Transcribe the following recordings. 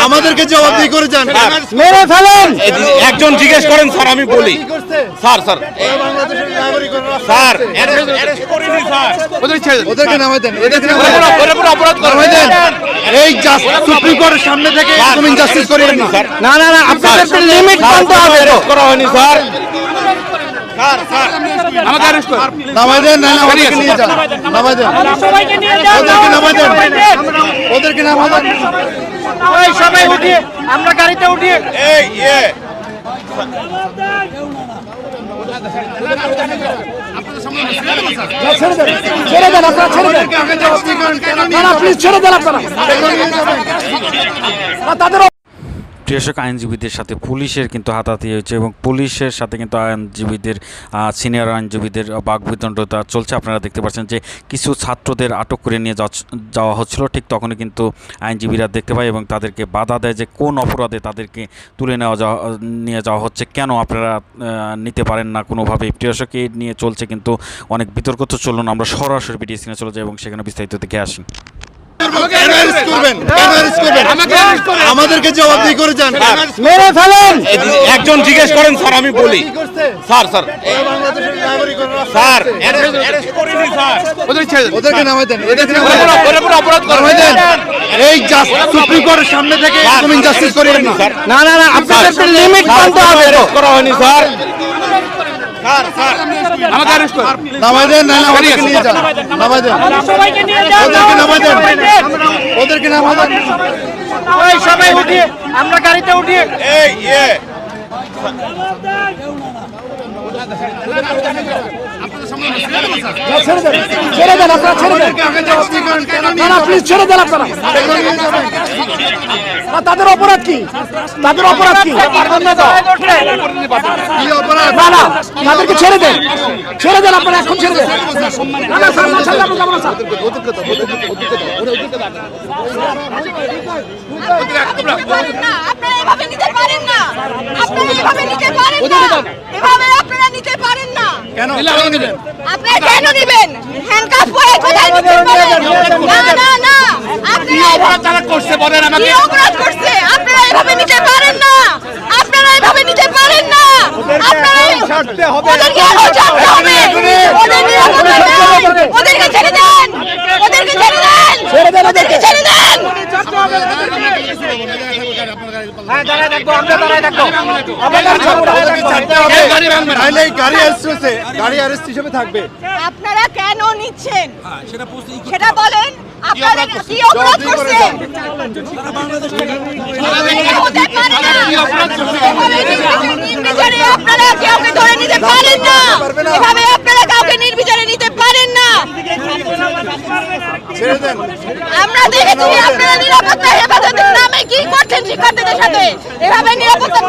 আমাদেরকে জবাবদিহি করে যান। মেরে ফেলেন। একজন জিজ্ঞেস করেন স্যার, আমি বলি স্যার স্যার স্যার ওদেরকে নামাই দেন, এই সুপ্রিম কোর্টের সামনে থেকে তুমি জাস্টিস করিয়েন না। না না না, আপনাদের লিমিট মানতে হবে। করা হয়নি স্যার। নামাই দেন, না ওদেরকে নিয়ে যান, নামাই দেন, ওদেরকে নামাই দেন, ওদেরকে নামাই দেন। সবাই উঠিয়ে আমরা গাড়িতে উঠিয়ে ছেড়ে দেন, আপনারা ছেড়ে দেন, প্লিজ ছেড়ে দেন আপনারা। তাদের প্রিয়শক আইনজীবীদের সাথে পুলিশের কিন্তু হাতাহাতি হয়েছে এবং পুলিশের সাথে কিন্তু আইনজীবীদের সিনিয়র আইনজীবীদের বাকবিতণ্ডতা চলছে। আপনারা দেখতে পাচ্ছেন যে কিছু ছাত্রদের আটক করে নিয়ে যাওয়া হচ্ছিল, ঠিক তখনই কিন্তু আইনজীবীরা দেখতে পায় এবং তাদেরকে বাধা দেয় যে কোন অপরাধে তাদেরকে তুলে নিয়ে যাওয়া হচ্ছে, কেন আপনারা নিতে পারেন না কোনোভাবে। প্রিয়শক এই নিয়ে চলছে কিন্তু অনেক বিতর্ক। তো চলুন আমরা সরাসরি ভিডিও স্ক্রিনে চলে যাই এবং সেখানে বিস্তারিত দেখে আসি। আমাদেরকে জবাবদিহি করে যান। মেরে ফেলেন। একজন জিজ্ঞেস করেন স্যার, আমি বলি স্যার স্যার স্যার ওদেরকে নামাই দেন, নামাই দেন, এই সুপ্রিম কোর্টের সামনে থেকে তুমি জাস্টিস করিয়েন না। না না না, আপনাদের লিমিট মানতে হবে। করা হয়নি স্যার। নামাই দেন, না ওদেরকে নিয়ে যান, নামাই দেন, ওদেরকে নামাই দেন, ওদেরকে নামাই দেন। সবাই উঠিয়ে আমরা গাড়িতে উঠিয়ে ছেড়ে দেন, আপনারা ছেড়ে দেন, প্লিজ ছেড়ে দেন আপনারা। তাদের অপরাধ কি? তাদের অপরাধ কি? না না, তাদেরকে ছেড়ে দেন, ছেড়ে দেন আপনারা, এখন ছেড়ে দেন। না না স্যার, না ছাড়লে আমরা যাবো না স্যার। আপনারা এভাবে নিতে পারেন না, আপনারা এভাবে নিতে পারেন না, এভাবে আপনারা নিতে পারেন না। কেন নেবেন? আপনারা কেন নেবেন? হ্যান্ডকাফ পরে কোথায় নিতে পারেন? না না না, আপনারা অপরাধ যারা করছে বলেন আমাকে, কি অপরাধ করছে? আপনারা এভাবে নিতে পারেন না, আপনারা এভাবে নিতে পারেন না, আপনারা ছাড়তে হবে, ওদেরকে ছাড়তে হবে, ওদের নিরাপত্তা নেই, ওদেরকে ছেড়ে দেন, ওদেরকে ছেড়ে দেন, ওদেরকে ছেড়ে দেন। হ্যাঁ, দাঁড়ায় থাকবো, আমরা দাঁড়ায় থাকবো। গাড়ি অ্যারেস্ট হিসেবে থাকবে। আপনারা কেন নিচ্ছেন সেটা বলেন। আপনারা কি অপরাধ করছেন? নির্বিচারে আপনারা কাউকে ধরে নিতে পারেন না, এভাবে আপনারা কাউকে নির্বিচারে নিতে পারেন না। আমরা দেখেছি আপনারা নিরাপত্তা হেফাজতের নামে কি করছেন শিক্ষার্থীদের সাথে, এভাবে নিরাপত্তা।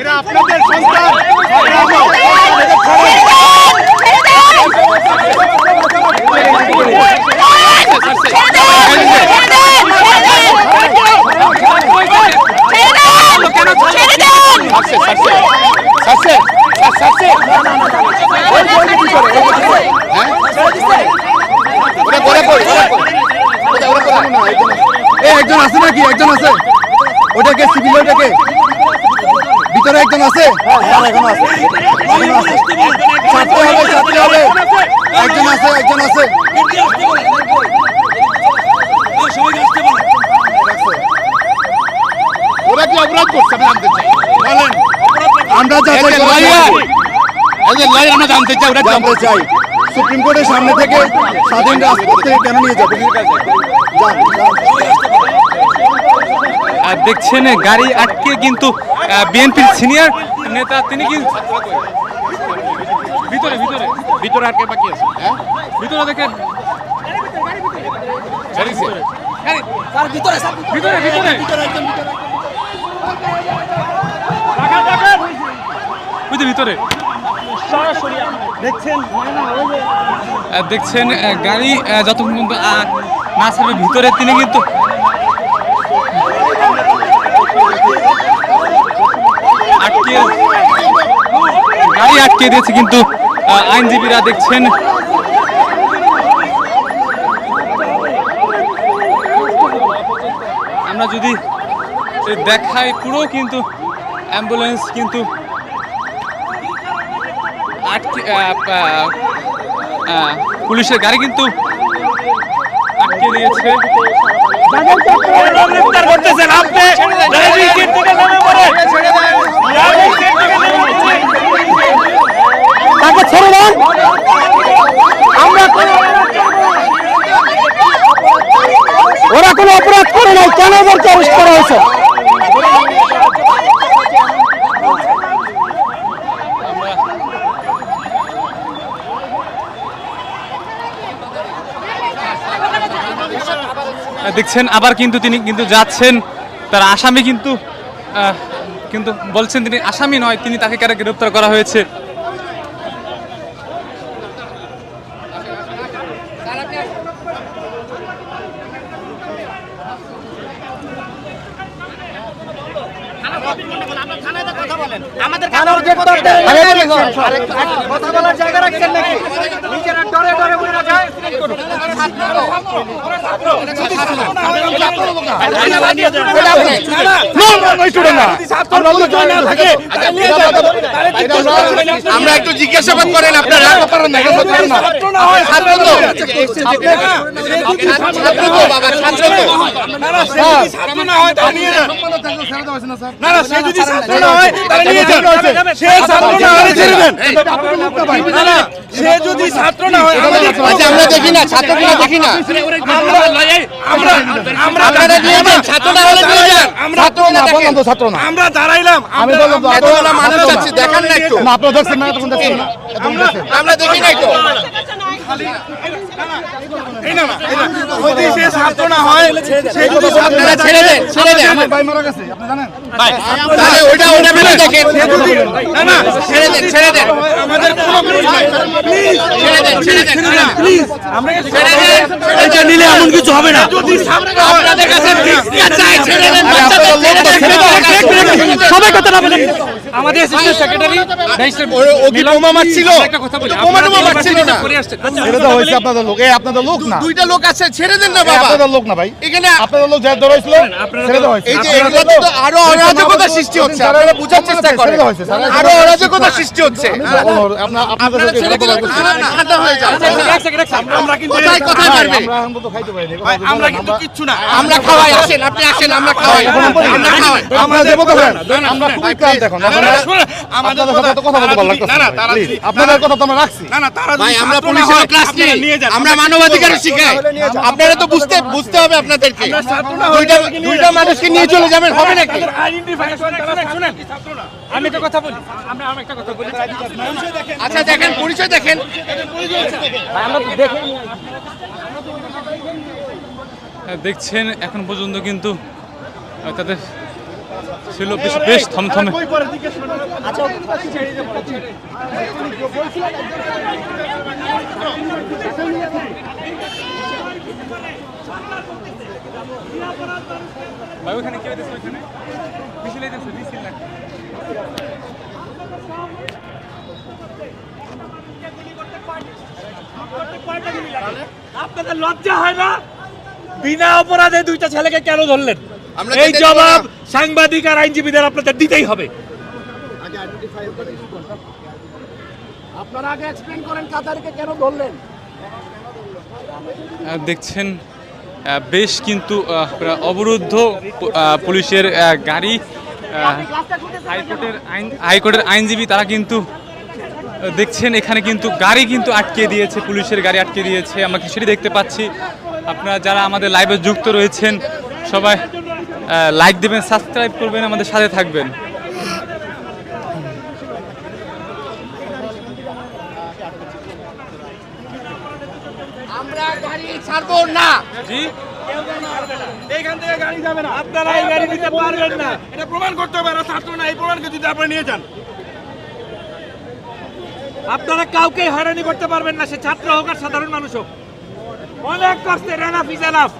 এরা আপনাদের সন্তান। একজন আছে নাকি? একজন আছে, ওটাকে সিভিল, ওটাকে ভিতরে একজন আছে, এখন আছে, ছাড়তে হবে, ছাড়তে হবে, একজন আছে, একজন আছে। ওরা কি অপরাধ করছে আমি জানতে চাই, বলেন। আমরা জানতে চাই, ওরা জানতে চাই সুপ্রিম কোর্টের সামনে থেকে স্বাধীন রাজপথ থেকে কেন নিয়ে যাবে? দেখছেন গাড়ি আটকে কিন্তু বিএনপির সিনিয়র নেতা তিনি কিন্তু ভিতরে ভিতরে ভিতরে আটকে বাকি আছে। হ্যাঁ, ভিতরে দেখেন, ভিতরে ভিতরে ভিতরে দেখছেন গাড়ি যতক্ষণ পর্যন্ত না ছাড়বে ভিতরে তিনি কিন্তু গাড়ি আটকে দিয়েছে কিন্তু আইনজীবীরা দেখছেন আমরা যদি দেখাই পুরো কিন্তু অ্যাম্বুলেন্স কিন্তু পুলিশের গাড়ি কিন্তু আটকে দিয়েছে। তাকে ছেড়ে দেন। আমরা ওরা কোনো অপরাধ করে নাই, কেন ওদেরকে অ্যারেস্ট করা হয়েছে? দেখছেন আবার কিন্তু তিনি কিন্তু যাচ্ছেন, তার আসামি কিন্তু কিন্তু বলছেন তিনি আসামি নয়, তিনি তাকে কেন গ্রেফতার করা হয়েছে। আমরা একটু জিজ্ঞাসাবাদ করেন আপনারা। সে যদি ছাত্র না হয়, আমরা দেখি না, ছাত্রগুলো দেখি না, আমরা দাঁড়াইলাম, এতগুলো মানুষ আছে, দেখান না একটু, আপনারা দেখছেন না? তখন দেখছেন না? আমরা দেখি না একটু। যদি সে ছাত্র না হয়, সে যদি ছাত্র না ছেড়ে দেন, ছেড়ে দেন। আমার ভাই মারা গেছে, আপনি জানেন? তাহলে ওইটা ফেলে দেখেন। না না, ছেড়ে দেন, ছেড়ে দেন, আমাদের কোনো কিছু নাই। প্লিজ ছেড়ে দেন, ছেড়ে দেন, প্লিজ, আমরা ছেড়ে দেন। এটা নিলে এমন কিছু হবে না। যদি ছাত্র হয়, আপনাদের কাছে ভিক্ষা চাই, ছেড়ে দেন। সবাই কথা না বলেন। আমাদের অ্যাসিস্ট্যান্ট সেক্রেটারি ও কি বোমা মারছিল? একটা কথা বলি, বোমা টোমা মারছিল না। ছেড়ে দেওয়া হয়েছে আপনাদের লোক। এই আপনাদের লোক না, দুইটা লোক আছে, ছেড়ে দেন না এই বাবা। আপনাদের লোক না ভাই, এখানে আপনাদের লোক যারা ধরেছিল ছেড়ে দেওয়া হয়েছে। এই যে এগুলোতে তো আরো অরাজকতা সৃষ্টি হচ্ছে, আপনারা বুঝার চেষ্টা করেন। আরো অরাজকতা সৃষ্টি হচ্ছে। আপনাদের ছেড়ে দিলে ঠান্ডা হয়ে যায়। আমরা কিন্তু কোথায় কোথায় মারবে? আমরা এখন তো খাইতে পারিনি। আমরা কিন্তু কিচ্ছু না। আমরা খাওয়াই, আসেন, আপনি আসেন, আমরা খাওয়াই, আমরা খাওয়াই। আমরা দেবো তো ভাই, আমরা খুবই ক্লান্ত এখন। আপনাদের সাথে তো কথা বলতে ভালো লাগতেছে না। Please, আপনাদের কথা তো আমরা রাখছি। ভাই আমরা পুলিশের ক্লাস নেই, আমরা মানবাধিকার শিখাই। আপনারা তো বুঝতে হবে আপনাদেরকে। দুইটা মানুষকে নিয়ে চলে যাবেন, হবে নাকি? আমি একটা কথা বলি, আমরা একটা কথা বলি। আচ্ছা দেখেন, পরিচয় দেখেন। দেখছেন এখন পর্যন্ত কিন্তু তাদের ছিল বেশ থমথমে। ভাই ওখানে কেউ দেখছে, ওখানে মিছিল দেখছে, মিছিল না। আপনাদের লজ্জা হয় না? বিনা অপরাধে দুইটা ছেলেকে কেন ধরলেন? আমরা এই জবাব সাংবাদিক আর আইনজীবীদের আপনাদের দিতেই হবে। আপনারা আগে এক্সপ্লেইন করেন কাতারকে কেন ধরলেন। দেখছেন বেশ কিন্তু অবরুদ্ধ পুলিশের গাড়ি। হাইকোর্টের আইনজীবী তারা কিন্তু দেখছেন এখানে কিন্তু গাড়ি কিন্তু আটকে দিয়েছে, পুলিশের গাড়ি আটকে দিয়েছে। আমরা কিছুই দেখতে পাচ্ছি। আপনারা যারা আমাদের লাইভে যুক্ত রয়েছেন সবাই লাইক দেবেন, সাবস্ক্রাইব করবেন, আমাদের সাথে থাকবেন। আমরা গাড়ি ছাড়বো না। জি, এইখান থেকে গাড়ি যাবে না, আপনারা এই গাড়ি দিতে পারবেন না। এটা প্রমাণ করতে হবে, এরা ছাত্র না, এই প্রমাণকে যদি আপনারা নিয়ে যান। আপনারা কাউকে হয়রানি করতে পারবেন না, সে ছাত্র হোক আর সাধারণ মানুষ হোক। অনেক করছে, এনাফ ইজ এনাফ।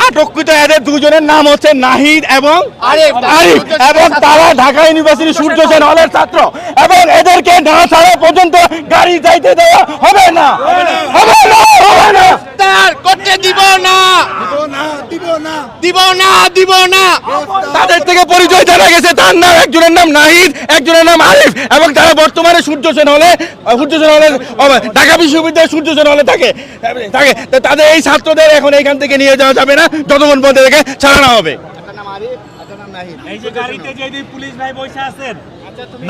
আটককৃত এদের দুজনের নাম হচ্ছে নাহিদ এবং আরিফ, এবং তারা ঢাকা ইউনিভার্সিটি সূর্য সেন হলের ছাত্র, এবং এদেরকে না ছাড়া পর্যন্ত গাড়ি যাইতে দেওয়া হবে না, হবে না, হবে না, তার করতে দিব না, দিব না। তাদের থেকে পরিচয় জানা গেছে, তার নাম, একজনের নাম নাহিদ, একজনের নাম আরিফ, এবং তারা বর্তমানে সূর্য সেন হলের ঢাকা বিশ্ববিদ্যালয়ের সূর্য সেন হলে থাকে। তো তাদের এই ছাত্রদের এখন এইখান থেকে নিয়ে যাওয়া যাবে না যতক্ষণ পর্যন্ত থেকে ছাড়ানো হবে। এই যে গাড়িতে যে দুই পুলিশ ভাই বসে আছেন,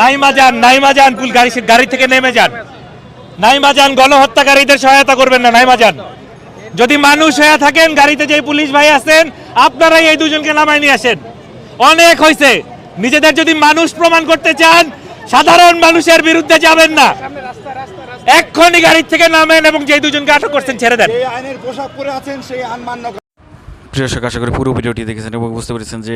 নাইমা যান গাড়ি থেকে নেমে যান, নাইমা যান, গণহত্যাকারীদের সহায়তা করবেন না, নাইমা যান। যদি মানুষ হয়ে থাকেন, গাড়িতে যে পুলিশ ভাই আছেন, আপনারাই এই দুজনকে নামায় নিয়ে আসেন। অনেক হয়েছে, নিজেদের যদি মানুষ প্রমাণ করতে চান, সাধারণ মানুষের বিরুদ্ধে যাবেন না, এক্ষুনি গাড়ি থেকে নামেন এবং যে দুজনকে আটক করছেন ছেড়ে দেন। আইনের পোশাক পরে আছেন সেই আইন মান্য। প্রিয় দর্শক, আশা করি পুরো ভিডিওটি দেখেছেন এবং বুঝতে পেরেছেন যে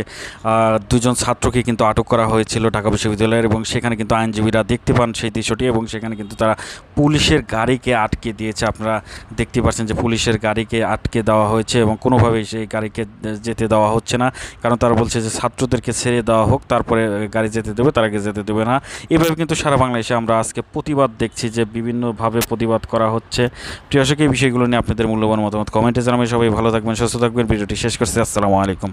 দুজন ছাত্রকে কিন্তু আটক করা হয়েছিল ঢাকা বিশ্ববিদ্যালয়ের, এবং সেখানে কিন্তু আইনজীবীরা দেখতে পান সেই দৃশ্যটি, এবং সেখানে কিন্তু তারা পুলিশের গাড়িকে আটকে দিয়েছে। আপনারা দেখতে পাচ্ছেন যে পুলিশের গাড়িকে আটকে দেওয়া হয়েছে এবং কোনোভাবেই সেই গাড়িকে যেতে দেওয়া হচ্ছে না, কারণ তারা বলছে যে ছাত্রদেরকে ছেড়ে দেওয়া হোক, তারপরে গাড়ি যেতে দেবে, তার আগে যেতে দেবে না। এভাবে কিন্তু সারা বাংলাদেশে আমরা আজকে প্রতিবাদ দেখছি যে বিভিন্নভাবে প্রতিবাদ করা হচ্ছে। প্রিয় দর্শক, এই বিষয়গুলো নিয়ে আপনাদের মূল্যবান মতামত কমেন্টে জানাবেন। সবাই ভালো থাকবেন, সুস্থ থাকবেন। ভিডিওটি শেষ করছি। আসসালামু আলাইকুম।